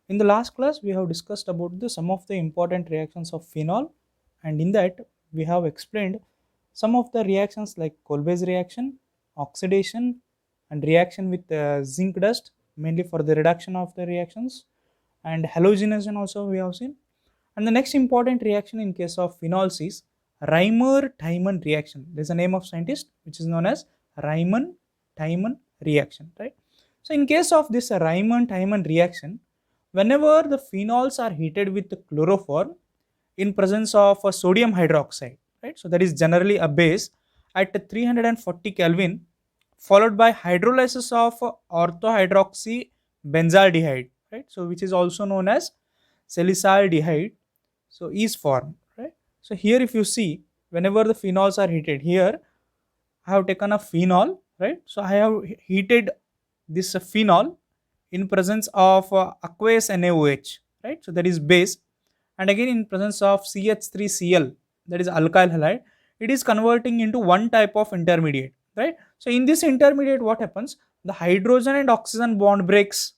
In the last class, we have discussed about some of the important reactions of phenol, and in that, we have explained some of the reactions like Kolbe's reaction, oxidation, and reaction with zinc dust, mainly for the reduction of the reactions, and halogenation also we have seen. And the next important reaction in case of phenols is Reimer-Tiemann reaction. There is a name of scientist which is known as Reimann-Tiemann reaction, right? So in case of this Reimann-Tiemann reaction, whenever the phenols are heated with the chloroform in presence of a sodium hydroxide, right? So that is generally a base at 340 Kelvin, followed by hydrolysis of orthohydroxy benzaldehyde, right? So which is also known as salicylaldehyde, so is formed, right? So here if you see, whenever the phenols are heated, here I have taken a phenol, right? So I have heated this phenol in presence of aqueous NaOH, right? So that is base, and again in presence of CH3Cl, that is alkyl halide, it is converting into one type of intermediate, right? So in this intermediate, what happens? The hydrogen and oxygen bond breaks,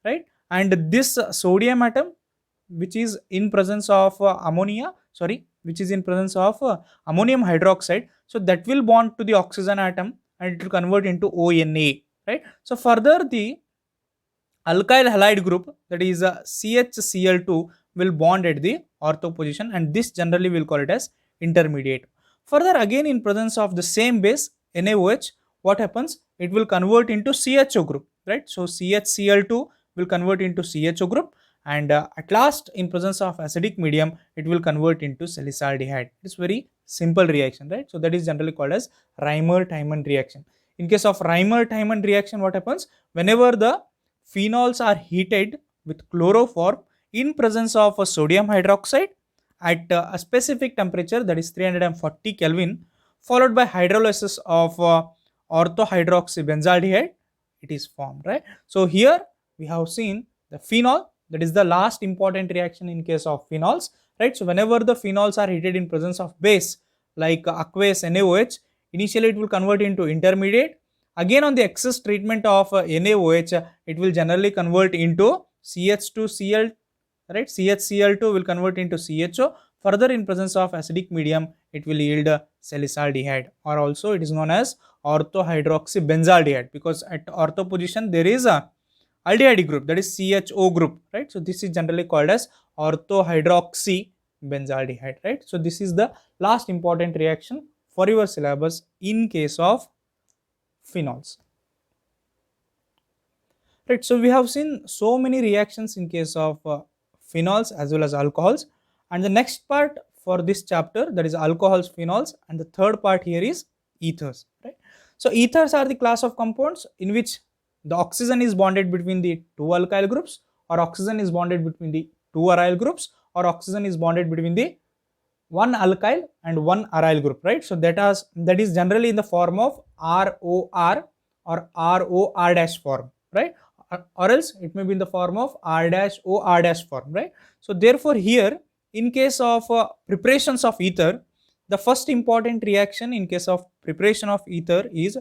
right? And this sodium atom, which is in presence of ammonia, sorry, which is in presence of ammonium hydroxide, so that will bond to the oxygen atom and it will convert into ONA, right? So further the alkyl halide group, that is CHCl2, will bond at the ortho position, and this generally will call it as intermediate. Further again in presence of the same base NaOH, what happens? It will convert into CHO group, right? So CHCl2 will convert into CHO group, and at last in presence of acidic medium it will convert into salicylaldehyde. It's very simple reaction, right? So that is generally called as Reimer-Tiemann reaction. In case of Reimer-Tiemann reaction, what happens? Whenever the phenols are heated with chloroform in presence of a sodium hydroxide at a specific temperature, that is 340 Kelvin, followed by hydrolysis of orthohydroxybenzaldehyde, it is formed, right? So here we have seen the phenol, that is the last important reaction in case of phenols, right? So whenever the phenols are heated in presence of base like aqueous NaOH, initially it will convert into intermediate. Again on the excess treatment of NaOH, it will generally convert into CH2Cl, right? CHCl2 will convert into CHO. Further in presence of acidic medium, it will yield salicylaldehyde, or also it is known as orthohydroxybenzaldehyde, because at ortho position there is a aldehyde group, that is CHO group, right? So this is generally called as orthohydroxybenzaldehyde, right? So this is the last important reaction for your syllabus in case of phenols, right? So we have seen so many reactions in case of phenols as well as alcohols, and the next part for this chapter, that is alcohols, phenols, and the third part here is ethers, right? So ethers are the class of compounds in which the oxygen is bonded between the two alkyl groups, or oxygen is bonded between the two aryl groups, or oxygen is bonded between the one alkyl and one aryl group, right? So that is generally in the form of ROR or ROR dash form, right? Or else it may be in the form of R dash OR dash form, right? So therefore here in case of preparations of ether, the first important reaction in case of preparation of ether is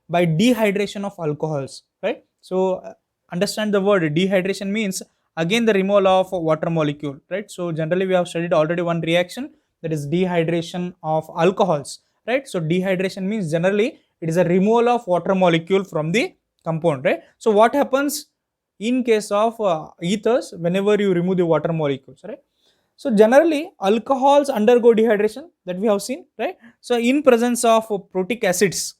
by dehydration of alcohols, right? So understand the word dehydration means again the removal of water molecule, right? So generally we have studied already one reaction, that is dehydration of alcohols, right? So dehydration means generally it is a removal of water molecule from the compound, right? So what happens in case of ethers whenever you remove the water molecules, right? So generally alcohols undergo dehydration, that we have seen, right? So in presence of protic acids,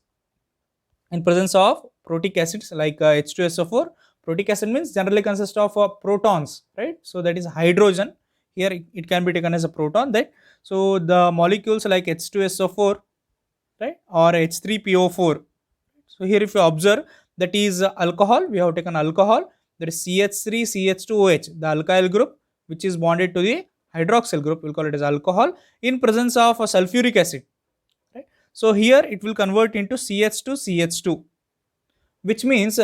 in presence of protic acids like H2SO4, protic acid means generally consists of protons, right? So that is hydrogen, here it can be taken as a proton, right? So the molecules like H2SO4, right, or H3PO4. So here if you observe, that is alcohol, we have taken alcohol, that is CH3 CH2OH, the alkyl group which is bonded to the hydroxyl group, we'll call it as alcohol, in presence of a sulfuric acid, right? So here it will convert into CH2 CH2, which means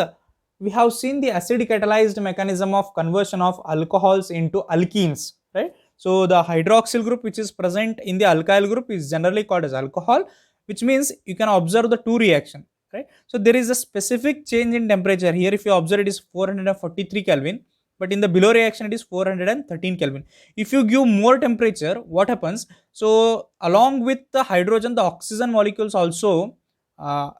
we have seen the acid catalyzed mechanism of conversion of alcohols into alkenes, right? So the hydroxyl group which is present in the alkyl group is generally called as alcohol, which means you can observe the two reaction, right? So there is a specific change in temperature here. If you observe, it is 443 Kelvin, but in the below reaction it is 413 Kelvin. If you give more temperature, what happens? So along with the hydrogen, the oxygen molecules also uh,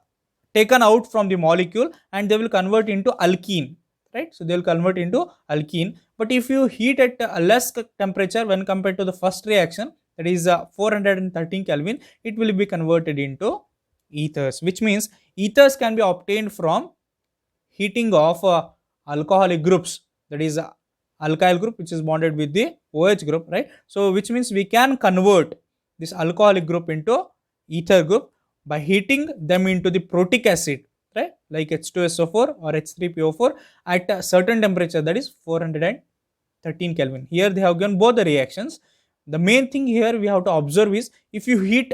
taken out from the molecule, and they will convert into alkene, right? So they will convert into alkene. But if you heat at a less temperature when compared to the first reaction, that is 413 Kelvin, it will be converted into ethers, which means ethers can be obtained from heating of alcoholic groups, that is alkyl group which is bonded with the OH group, right? So which means we can convert this alcoholic group into ether group by heating them into the protic acid, right, like H2SO4 or H3PO4 at a certain temperature, that is 413 Kelvin. Here they have given both the reactions. The main thing here we have to observe is, if you heat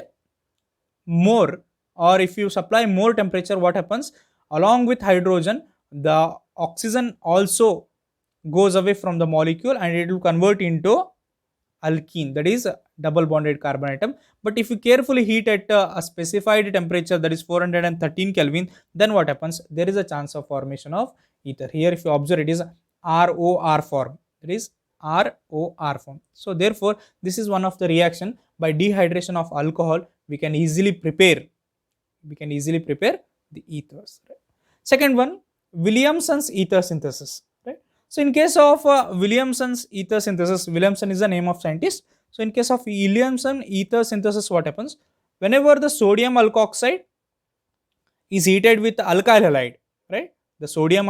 more or if you supply more temperature, what happens? Along with hydrogen, the oxygen also goes away from the molecule and it will convert into alkene, that is a double bonded carbon atom. But if you carefully heat at a specified temperature, that is 413 Kelvin, then what happens? There is a chance of formation of ether. Here if you observe, it is ROR form, it is ROR form. So therefore this is one of the reaction. By dehydration of alcohol, we can easily prepare the ethers, right? Second one, Williamson's ether synthesis, right? So in case of Williamson's ether synthesis, Williamson is the name of scientist. So in case of Williamson ether synthesis, what happens? Whenever the sodium alkoxide is heated with alkyl halide, right? The sodium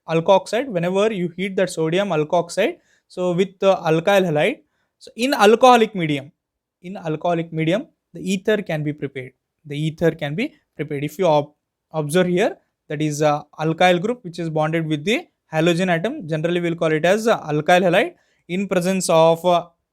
alkoxide, whenever you heat that sodium alkoxide, so with the alkyl halide, so in alcoholic medium, the ether can be prepared. If you observe here, that is alkyl group which is bonded with the halogen atom, generally we'll call it as alkyl halide, in presence of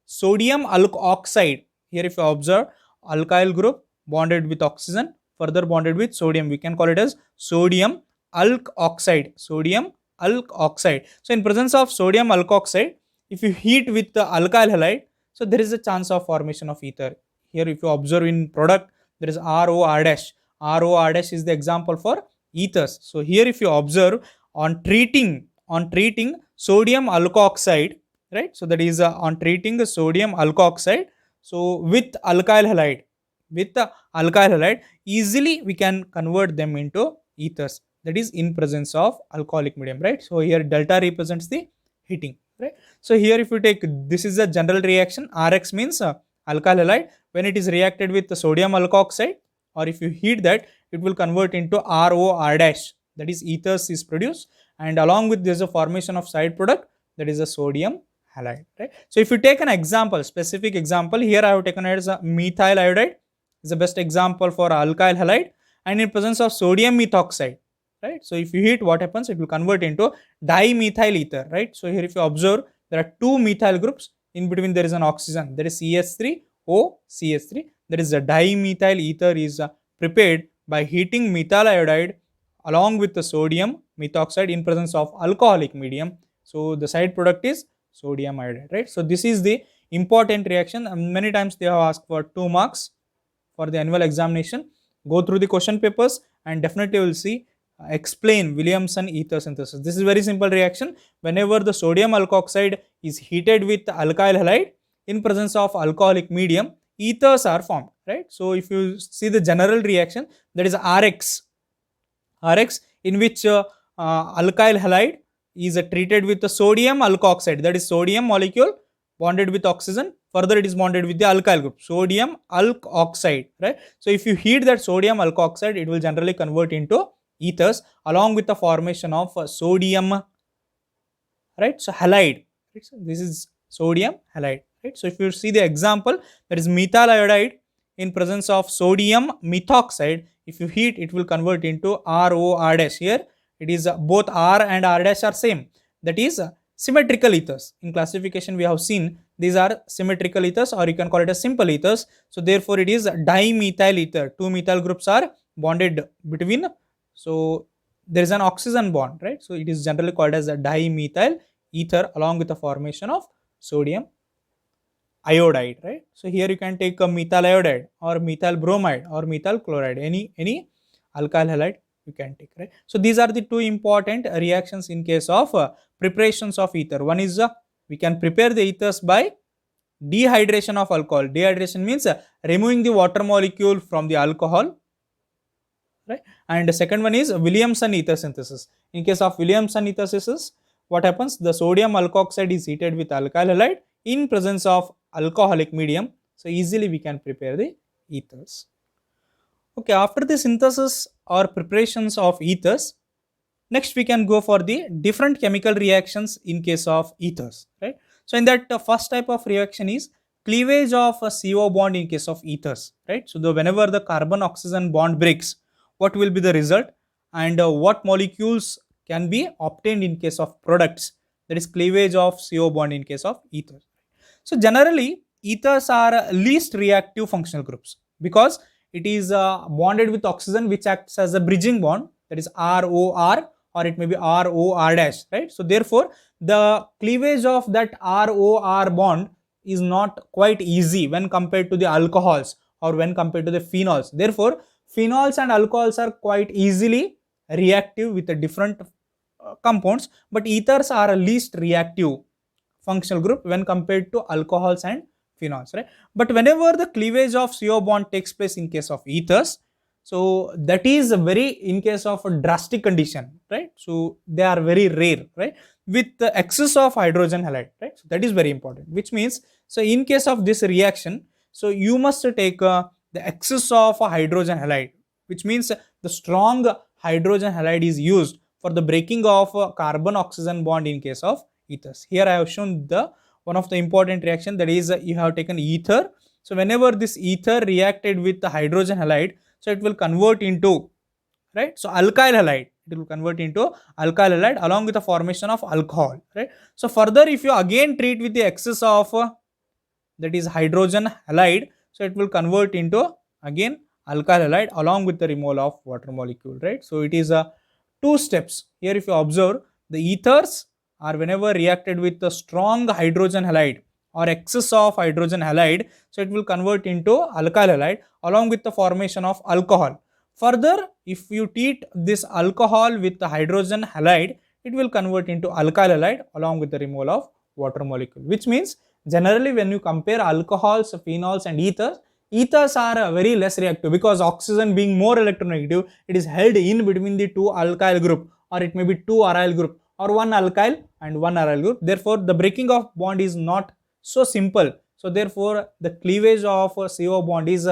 sodium alkoxide. Here if you observe, alkyl group bonded with oxygen, further bonded with sodium, we can call it as sodium alkoxide. So in presence of sodium alkoxide, if you heat with the alkyl halide, so there is a chance of formation of ether. Here if you observe in product, there is ROR dash. ROR dash is the example for ethers. So here if you observe, on treating sodium alkoxide, right? So that is on treating the sodium alkoxide, so with alkyl halide, easily we can convert them into ethers, that is in presence of alcoholic medium, right? So here delta represents the heating, right? So here if you take, this is a general reaction. Rx means alkyl halide. When it is reacted with the sodium alkoxide, or if you heat that, it will convert into ROR dash, that is ethers is produced, and along with this a formation of side product, that is a sodium halide, right? So if you take an example, specific example, here I have taken as a methyl iodide is the best example for alkyl halide, and in presence of sodium methoxide, right? So if you heat, what happens? It will convert into dimethyl ether, right? So here if you observe, there are two methyl groups, in between there is an oxygen, that is CH3O CH3, that is a dimethyl ether is prepared by heating methyl iodide along with the sodium methoxide in presence of alcoholic medium. So the side product is sodium iodide, right? So this is the important reaction. Many times they have asked for 2 marks for the annual examination. Go through the question papers and definitely you will see explain Williamson ether synthesis. This is very simple reaction. Whenever the sodium alkoxide is heated with alkyl halide in presence of alcoholic medium, ethers are formed, right? So if you see the general reaction, that is Rx, in which alkyl halide is treated with the sodium alkoxide, that is sodium molecule bonded with oxygen, further it is bonded with the alkyl group, sodium alkoxide, right? So if you heat that sodium alkoxide, it will generally convert into ethers along with the formation of sodium, right? So halide, right? So this is sodium halide, right? So if you see the example, that is methyl iodide in presence of sodium methoxide, if you heat, it will convert into ROR dash. Here it is both R and R dash are same, that is symmetrical ethers. In classification we have seen these are symmetrical ethers, or you can call it a simple ethers. So therefore it is dimethyl ether. Two methyl groups are bonded between, so there is an oxygen bond, right? So it is generally called as a dimethyl ether along with the formation of sodium iodide, right? So here you can take a methyl iodide or methyl bromide or methyl chloride, any alkyl halide you can take, right? So these are the two important reactions in case of preparations of ether. One is we can prepare the ethers by dehydration of alcohol. Dehydration means removing the water molecule from the alcohol, right? And the second one is Williamson ether synthesis. In case of Williamson ether synthesis, what happens? The sodium alkoxide is heated with alkyl halide in presence of alcoholic medium. So easily we can prepare the ethers. Okay, after the synthesis or preparations of ethers, next we can go for the different chemical reactions in case of ethers, right? So in that first type of reaction is cleavage of a CO bond in case of ethers, right? So whenever the carbon oxygen bond breaks, what will be the result, and what molecules can be obtained in case of products, that is cleavage of CO bond in case of ethers. So generally ethers are least reactive functional groups because it is bonded with oxygen, which acts as a bridging bond, that is ROR, or it may be ROR dash, right? So therefore the cleavage of that ROR bond is not quite easy when compared to the alcohols or when compared to the phenols. Therefore phenols and alcohols are quite easily reactive with the different compounds, but ethers are a least reactive functional group when compared to alcohols and phenols, right? But whenever the cleavage of CO bond takes place in case of ethers, so that is a very in case of a drastic condition, right? So they are very rare, right? With the excess of hydrogen halide, right? So that is very important, which means, so in case of this reaction, so you must take the excess of hydrogen halide, which means the strong hydrogen halide is used for the breaking of carbon oxygen bond in case of ethers. Here I have shown the one of the important reaction, that is you have taken ether. So whenever this ether reacted with the hydrogen halide, so it will convert into, right? So alkyl halide, it will convert into alkyl halide along with the formation of alcohol, right? So further, if you again treat with the excess of that is hydrogen halide, so it will convert into again alkyl halide along with the removal of water molecule, right? So it is a two steps. Here if you observe, the ethers are whenever reacted with the strong hydrogen halide or excess of hydrogen halide, so it will convert into alkyl halide along with the formation of alcohol. Further, if you treat this alcohol with the hydrogen halide, it will convert into alkyl halide along with the removal of water molecule, which means generally when you compare alcohols, phenols and ethers, ethers are very less reactive because oxygen being more electronegative, it is held in between the two alkyl group, or it may be two aryl group, or one alkyl and one aryl group. Therefore the breaking of bond is not so simple. So therefore the cleavage of CO bond is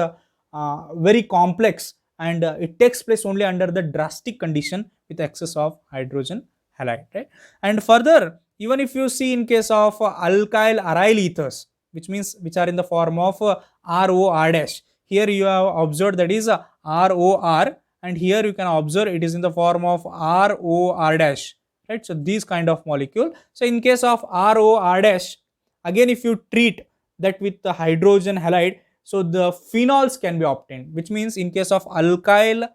very complex, and it takes place only under the drastic condition with excess of hydrogen halide, right? And further, even if you see in case of alkyl aryl ethers, which means which are in the form of ROR dash, here you have observed that is ROR, and here you can observe it is in the form of ROR dash, right? So these kind of molecule. So in case of ROR dash, again if you treat that with the hydrogen halide, so the phenols can be obtained, which means in case of alkyl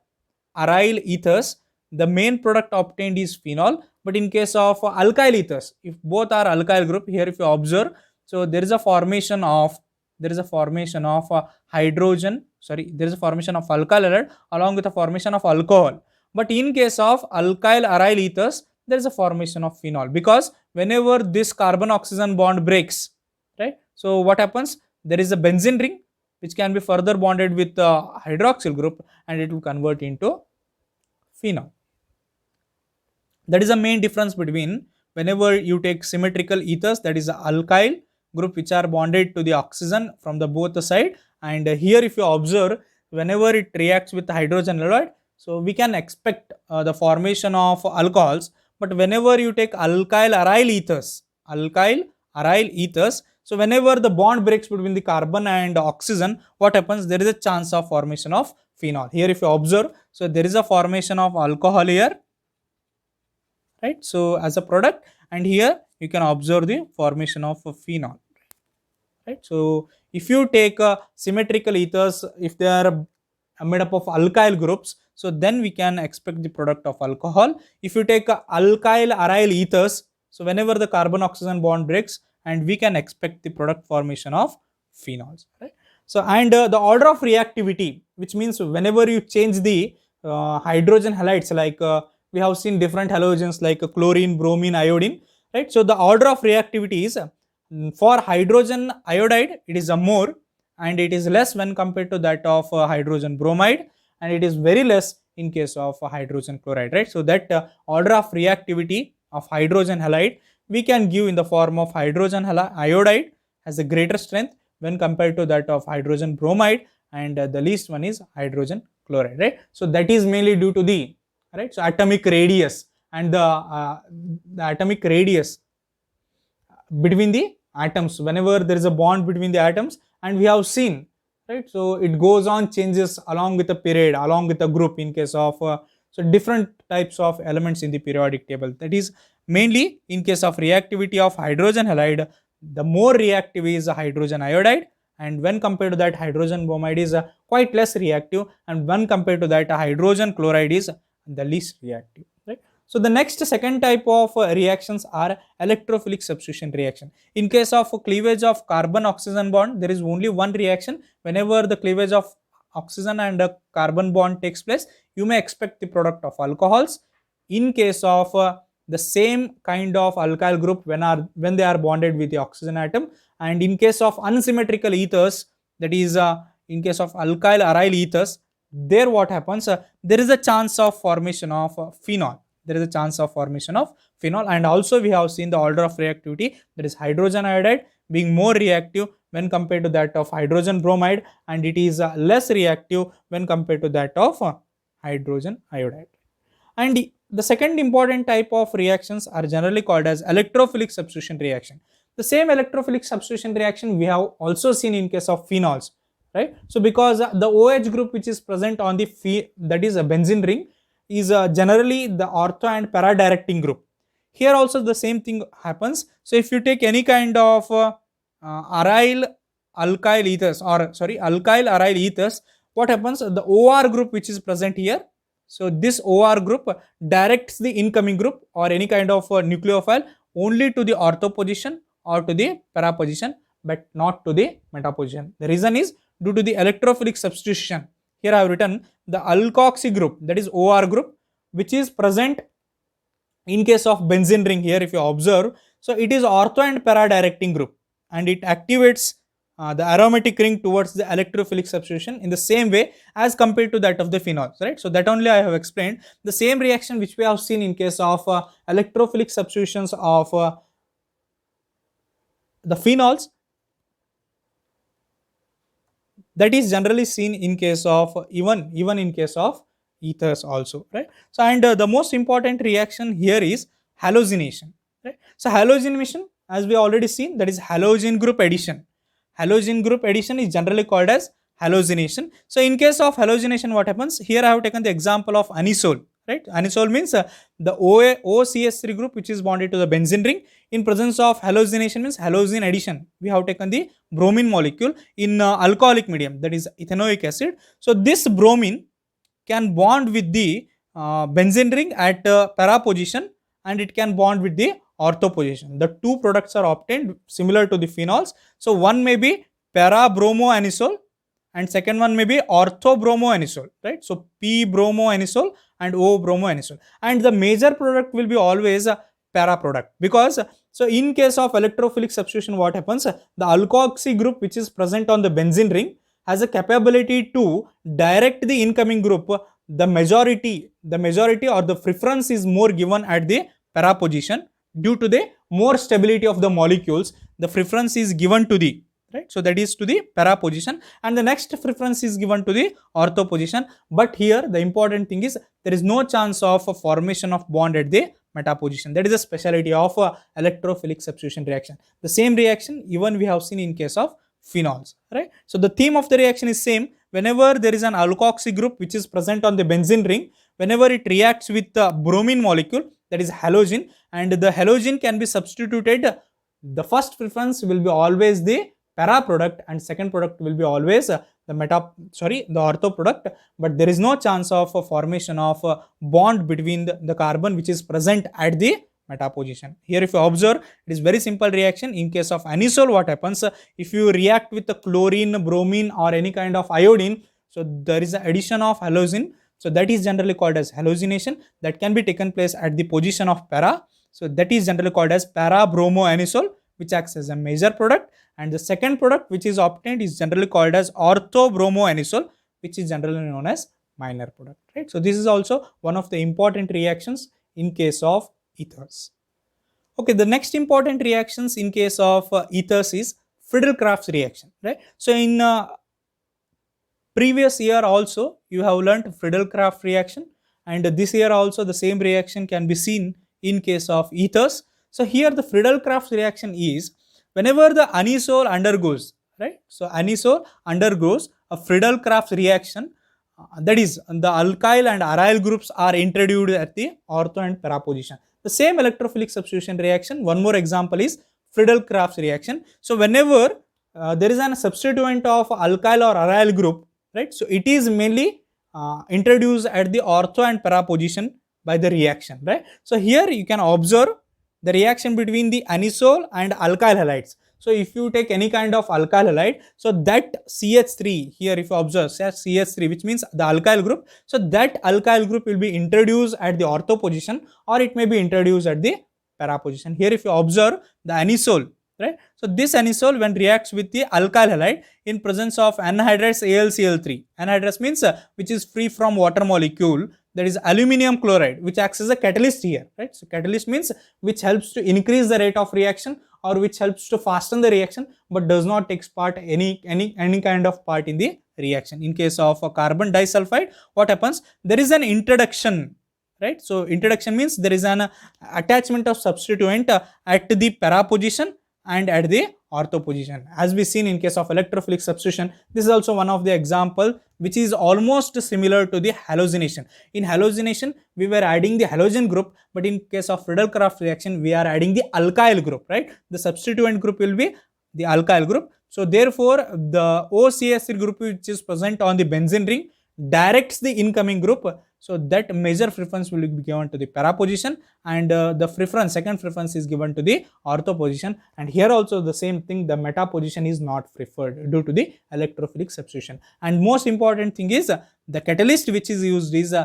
aryl ethers, the main product obtained is phenol. But in case of alkyl ethers, if both are alkyl group, here if you observe, so there is a formation of hydrogen, sorry, there is a formation of alkyl halide along with the formation of alcohol. But in case of alkyl aryl ethers, there is a formation of phenol, because whenever this carbon oxygen bond breaks, right? So what happens? There is a benzene ring which can be further bonded with the hydroxyl group, and it will convert into phenol. That is the main difference between whenever you take symmetrical ethers, that is the alkyl group which are bonded to the oxygen from the both the side, and here if you observe, whenever it reacts with the hydrogen halide, so we can expect the formation of alcohols. But whenever you take alkyl aryl ethers, so whenever the bond breaks between the carbon and oxygen, what happens? There is a chance of formation of phenol. Here if you observe, so there is a formation of alcohol here, right? So as a product, and here you can observe the formation of a phenol, right? So if you take symmetrical ethers, if they are made up of alkyl groups, so then we can expect the product of alcohol. If you take alkyl aryl ethers, so whenever the carbon oxygen bond breaks, and we can expect the product formation of phenols, right? So and the order of reactivity, which means whenever you change the hydrogen halides, like we have seen different halogens like chlorine, bromine, iodine, right? So the order of reactivity is for hydrogen iodide it is a more, and it is less when compared to that of hydrogen bromide, and it is very less in case of hydrogen chloride, right? So that order of reactivity of hydrogen halide we can give in the form of hydrogen iodide has a greater strength when compared to that of hydrogen bromide, and the least one is hydrogen chloride, right? So that is mainly due to the, right, so atomic radius, and the atomic radius between the atoms whenever there is a bond between the atoms, and we have seen, right, so it goes on changes along with the period, along with the group in case of so different types of elements in the periodic table. That is mainly in case of reactivity of hydrogen halide, the more reactive is hydrogen iodide, and when compared to that hydrogen bromide is quite less reactive, and when compared to that hydrogen chloride is the least reactive, right? So the next second type of reactions are electrophilic substitution reaction. In case of cleavage of carbon oxygen bond, there is only one reaction. Whenever the cleavage of oxygen and a carbon bond takes place, you may expect the product of alcohols. In case of the same kind of alkyl group when they are bonded with the oxygen atom, and in case of unsymmetrical ethers, that is in case of alkyl aryl ethers, there what happens, there is a chance of formation of phenol. There is a chance of formation of phenol, and also we have seen the order of reactivity, that is hydrogen iodide being more reactive when compared to that of hydrogen bromide, and it is less reactive when compared to that of hydrogen iodide. And the second important type of reactions are generally called as electrophilic substitution reaction. The same electrophilic substitution reaction we have also seen in case of phenols, right? So because the OH group which is present on the that is a benzene ring is generally the ortho and para directing group. Here also the same thing happens. So if you take any kind of aryl alkyl ethers, or sorry, alkyl aryl ethers, what happens, the OR group which is present here, so this OR group directs the incoming group or any kind of nucleophile only to the ortho position or to the para position, but not to the meta position. The reason is due to the electrophilic substitution. Here I have written the alkoxy group, that is OR group, which is present in case of benzene ring here if you observe. So it is ortho and para directing group, and it activates the aromatic ring towards the electrophilic substitution in the same way as compared to that of the phenols, right? So that only I have explained. The same reaction which we have seen in case of electrophilic substitutions of the phenols, that is generally seen in case of even in case of ethers also, right? So and the most important reaction here is halogenation, right? So halogenation, as we already seen, that is halogen group addition. Halogen group addition is generally called as halogenation. So in case of halogenation, what happens here, I have taken the example of anisole, right? Anisole means the OCH3 group which is bonded to the benzene ring. In presence of halogenation means halogen addition, we have taken the bromine molecule in alcoholic medium, that is ethanoic acid. So this bromine can bond with the benzene ring at para position, and it can bond with the ortho position. The two products are obtained similar to the phenols. So one may be para bromo anisole and second one may be ortho bromo anisole, right? So P bromo anisole and O bromo anisole, and the major product will be always a para product, because so in case of electrophilic substitution, what happens, the alkoxy group which is present on the benzene ring has a capability to direct the incoming group. The majority or the preference is more given at the para position due to the more stability of the molecules. The preference is given to the, right, so that is to the para position, and the next preference is given to the ortho position. But here the important thing is there is no chance of a formation of bond at the meta position. That is a speciality of electrophilic substitution reaction. The same reaction even we have seen in case of phenols, right? So the theme of the reaction is same. Whenever there is an alkoxy group which is present on the benzene ring, whenever it reacts with the bromine molecule, that is halogen, and the halogen can be substituted, the first preference will be always the para product and second product will be always the ortho product, but there is no chance of a formation of a bond between the carbon which is present at the meta position. Here if you observe, it is very simple reaction. In case of anisole, what happens, if you react with the chlorine, bromine or any kind of iodine, so there is an addition of halogen. So that is generally called as halogenation, that can be taken place at the position of para. So that is generally called as para-bromoanisole, which acts as a major product. And the second product which is obtained is generally called as ortho-bromoanisole, which is generally known as minor product, right? So this is also one of the important reactions in case of ethers. Okay, the next important reactions in case of ethers is Friedel-Crafts reaction, right? So in previous year also you have learnt Friedel-Crafts reaction, and this year also the same reaction can be seen in case of ethers. So here the Friedel-Crafts reaction is whenever the anisole undergoes, right? So anisole undergoes a Friedel-Crafts reaction, that is the alkyl and aryl groups are introduced at the ortho and para position. The same electrophilic substitution reaction, one more example is Friedel-Crafts reaction. So whenever there is a substituent of alkyl or aryl group, right? So it is mainly introduced at the ortho and para position by the reaction, right? So here you can observe the reaction between the anisole and alkyl halides. So if you take any kind of alkyl halide, so that CH3 here, if you observe CH3, which means the alkyl group, so that alkyl group will be introduced at the ortho position, or it may be introduced at the para position. Here if you observe the anisole, right? So this anisole when reacts with the alkyl halide in presence of anhydrous AlCl3, anhydrous means which is free from water molecule, that is aluminum chloride, which acts as a catalyst here, right? So catalyst means which helps to increase the rate of reaction or which helps to fasten the reaction, but does not take part any kind of part in the reaction. In case of a carbon disulfide, what happens? There is an introduction, right? So introduction means there is an attachment of substituent at the para position and at the ortho position. As we seen in case of electrophilic substitution, this is also one of the example which is almost similar to the halogenation. In halogenation, we were adding the halogen group, but in case of Friedel-Crafts reaction, we are adding the alkyl group, right? The substituent group will be the alkyl group. So therefore, the OCH3 group which is present on the benzene ring directs the incoming group. So that major preference will be given to the para position, and the preference, second preference is given to the ortho position. And here also the same thing, the meta position is not preferred due to the electrophilic substitution. And most important thing is the catalyst which is used is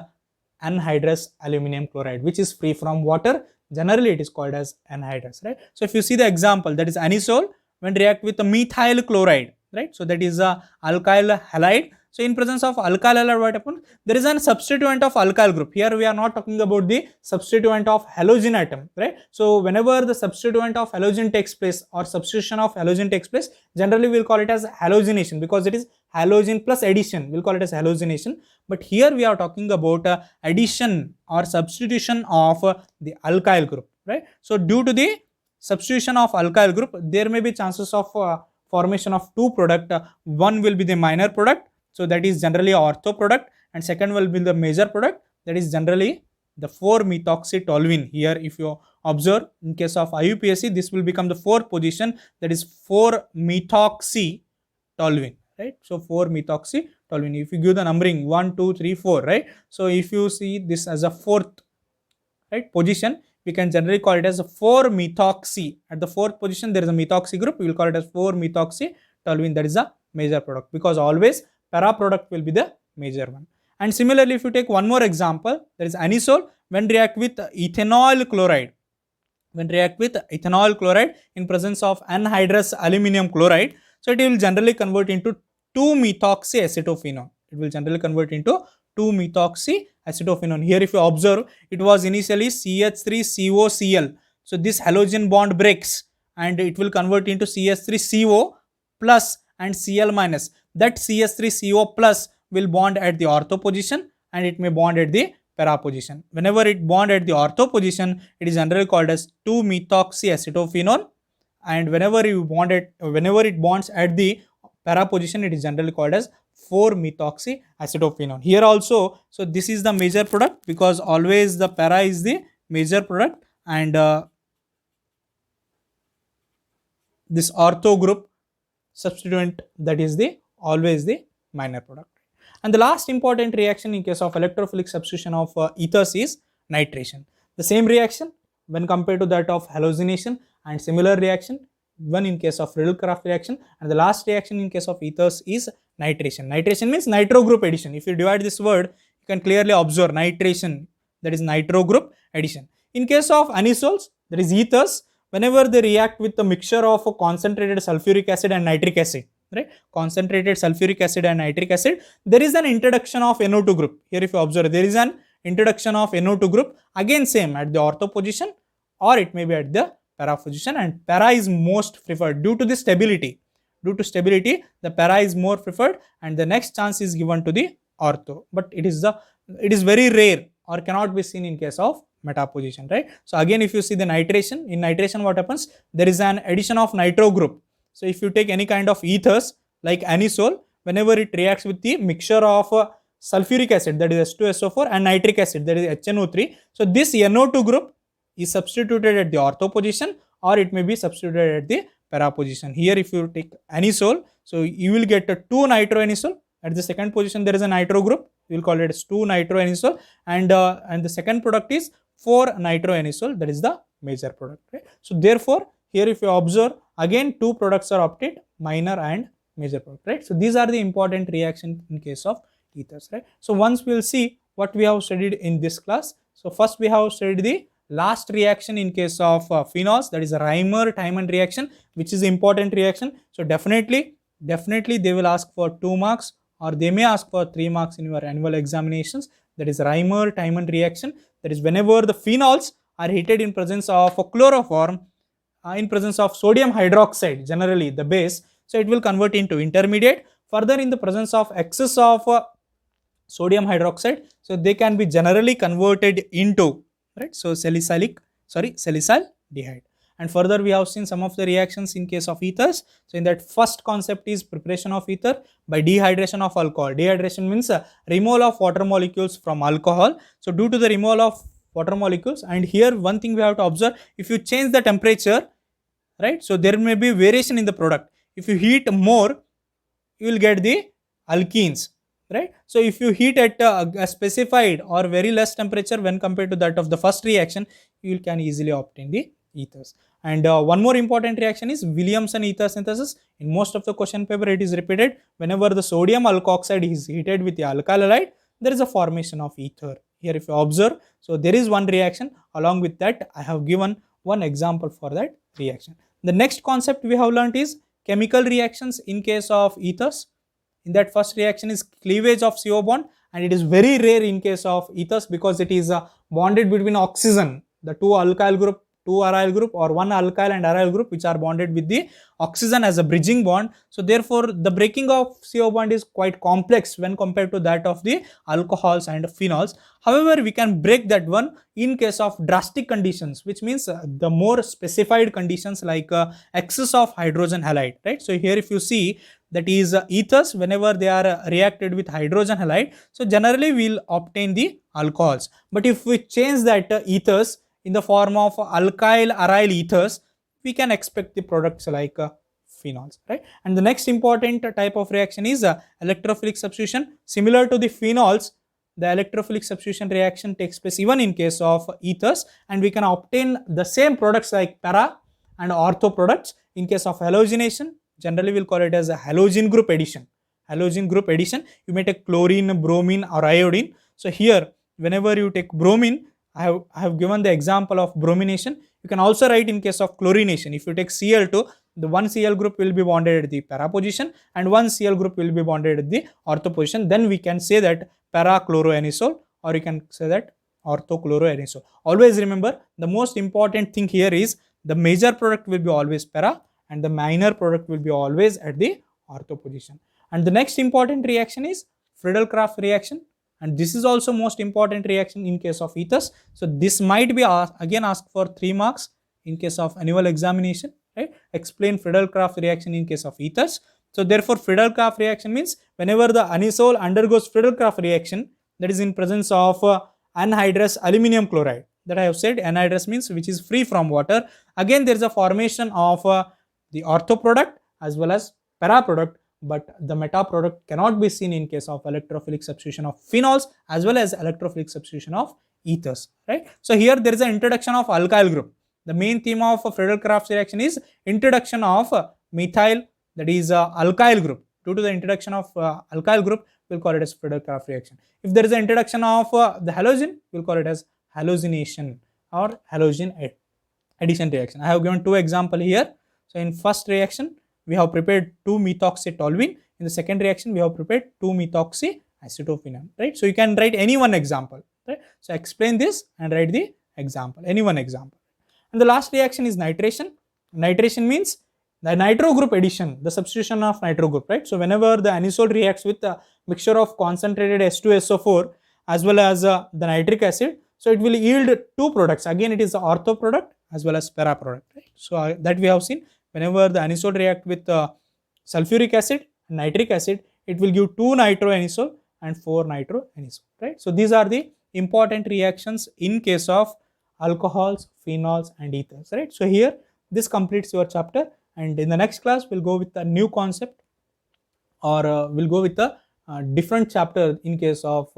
anhydrous aluminum chloride, which is free from water. Generally it is called as anhydrous, right? So if you see the example, that is anisole when react with the methyl chloride, right? So that is a alkyl halide. So in presence of alkyl halide, what happens? There is a substituent of alkyl group. Here we are not talking about the substituent of halogen atom, right? So whenever the substituent of halogen takes place or substitution of halogen takes place, generally we will call it as halogenation, because it is halogen plus addition. We'll call it as halogenation. But here we are talking about addition or substitution of the alkyl group, right? So due to the substitution of alkyl group, there may be chances of formation of two product. One will be the minor product, so that is generally ortho product, and second will be the major product, that is generally the 4-methoxytoluene. Here if you observe in case of IUPAC, this will become the fourth position, that is 4-methoxytoluene, right? So 4-methoxytoluene, if you give the numbering 1 2 3 4, right? So if you see this as a fourth, right, position, we can generally call it as a 4-methoxy. At the fourth position there is a methoxy group, we will call it as 4-methoxytoluene, that is a major product, because always para product will be the major one. And similarly, if you take one more example, there is anisole when react with ethanol chloride. When react with ethanol chloride in presence of anhydrous aluminum chloride, so it will generally convert into 2-methoxyacetophenone. It will generally convert into 2-methoxyacetophenone. Here if you observe, it was initially CH3COCl. So this halogen bond breaks and it will convert into CH3CO plus and Cl minus. That CH3CO plus will bond at the ortho position and it may bond at the para position. Whenever it bond at the ortho position, it is generally called as 2-methoxyacetophenone, and whenever it bonds at the para position, it is generally called as 4-methoxyacetophenone. Here also, so this is the major product, because always the para is the major product, and this ortho group substituent, that is the always the minor product. And the last important reaction in case of electrophilic substitution of ethers is nitration. The same reaction when compared to that of halogenation, and similar reaction one in case of Friedel-Crafts reaction, and the last reaction in case of ethers is nitration. Nitration means nitro group addition. If you divide this word you can clearly observe nitration, that is nitro group addition. In case of anisols, that is ethers, whenever they react with the mixture of a concentrated sulfuric acid and nitric acid, right? Concentrated sulfuric acid and nitric acid, there is an introduction of NO2 group. Here if you observe, there is an introduction of NO2 group, again same at the ortho position or it may be at the para position, and para is most preferred due to the stability. Due to stability, the para is more preferred and the next chance is given to the ortho. But it is very rare or cannot be seen in case of meta position, right? So again, if you see the nitration, in nitration what happens? There is an addition of nitro group. So if you take any kind of ethers like anisole, whenever it reacts with the mixture of sulfuric acid, that is H2SO4, and nitric acid, that is HNO3, so this NO2 group is substituted at the ortho position or it may be substituted at the para position. Here if you take anisole, so you will get a 2 nitroanisole. At the second position there is a nitro group, we will call it as 2 nitroanisole, and the second product is 4 nitroanisole, that is the major product, right? So therefore here if you observe, again 2 products are obtained, minor and major product, right? So these are the important reactions in case of ethers, right? So once we will see what we have studied in this class. So first we have studied the last reaction in case of phenols, that is a Reimer-Tiemann reaction, which is important reaction. So definitely they will ask for 2 marks or they may ask for 3 marks in your annual examinations. That is Reimer-Tiemann reaction, that is whenever the phenols are heated in presence of a chloroform, in presence of sodium hydroxide, generally the base, so it will convert into intermediate. Further, in the presence of excess of sodium hydroxide, so they can be generally converted into, right, so salicylic aldehyde. And further we have seen some of the reactions in case of ethers. So in that, first concept is preparation of ether by dehydration of alcohol. Dehydration means removal of water molecules from alcohol. So due to the removal of water molecules, and here one thing we have to observe, if you change the temperature, right, so there may be variation in the product. If you heat more, you will get the alkenes, right? So if you heat at a specified or very less temperature when compared to that of the first reaction, you can easily obtain the ethers. And one more important reaction is Williamson ether synthesis. In most of the question paper it is repeated. Whenever the sodium alkoxide is heated with the alkyl halide, there is a formation of ether. Here if you observe, so there is one reaction. Along with that, I have given one example for that reaction. The next concept we have learnt is chemical reactions in case of ethers. In that, first reaction is cleavage of CO bond, and it is very rare in case of ethers because it is bonded between oxygen, the 2 alkyl group, 2 aryl group, or 1 alkyl and aryl group which are bonded with the oxygen as a bridging bond. So therefore the breaking of CO bond is quite complex when compared to that of the alcohols and phenols. However, we can break that one in case of drastic conditions, which means the more specified conditions like excess of hydrogen halide, right? So here if you see, that is ethers, whenever they are reacted with hydrogen halide, so generally we will obtain the alcohols. But if we change that ethers in the form of alkyl aryl ethers, we can expect the products like phenols, right? And the next important type of reaction is electrophilic substitution. Similar to the phenols, the electrophilic substitution reaction takes place even in case of ethers, and we can obtain the same products like para and ortho products. In case of halogenation, generally we'll call it as a halogen group addition. Halogen group addition, you may take chlorine, bromine or iodine. So here, whenever you take bromine, I have given the example of bromination. You can also write in case of chlorination. If you take Cl2, the one Cl group will be bonded at the para position and one Cl group will be bonded at the ortho position. Then we can say that para chloroanisole, or you can say that ortho chloroanisole. Always remember, the most important thing here is the major product will be always para and the minor product will be always at the ortho position. And the next important reaction is Friedel-Crafts reaction, and this is also most important reaction in case of ethers. So this might be again asked for 3 marks in case of annual examination, right? Explain Friedel-Crafts reaction in case of ethers. So therefore Friedel-Crafts reaction means whenever the anisole undergoes Friedel-Crafts reaction, that is in presence of anhydrous aluminum chloride, that I have said anhydrous means which is free from water. Again there is a formation of the ortho product as well as para product, but the meta product cannot be seen in case of electrophilic substitution of phenols as well as electrophilic substitution of ethers, right? So here there is an introduction of alkyl group. The main theme of Friedel-Crafts reaction is introduction of methyl, that is alkyl group. due to the introduction of alkyl group, we'll call it as Friedel-Crafts reaction. If there is an introduction of the halogen, we'll call it as halogenation or halogen addition reaction. I have given two examples here. So in first reaction, we have prepared 2-methoxytoluene. In the second reaction, we have prepared 2-methoxyacetophenone, right? So you can write any one example, right? So explain this and write the example, any one example. And the last reaction is nitration. Nitration means the nitro group addition, the substitution of nitro group, right? So whenever the anisole reacts with a mixture of concentrated H2SO4 as well as the nitric acid, so it will yield two products. Again, it is the ortho product as well as para product, right? So that we have seen, whenever the anisole react with sulfuric acid and nitric acid, it will give 2 nitroanisole and 4 nitroanisole, right? So these are the important reactions in case of alcohols, phenols and ethers, right? So here this completes your chapter, and in the next class we'll go with a new concept, or we'll go with a different chapter in case of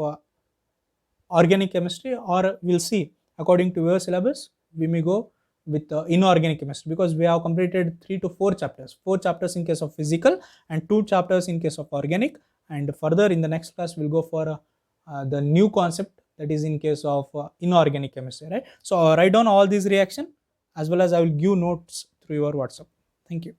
organic chemistry, or we'll see according to your syllabus we may go with inorganic chemistry, because we have completed 3 to 4 chapters, 4 chapters in case of physical and 2 chapters in case of organic, and further in the next class we'll go for the new concept, that is in case of inorganic chemistry, right? So write down all these reaction, as well as I will give notes through your WhatsApp. Thank you.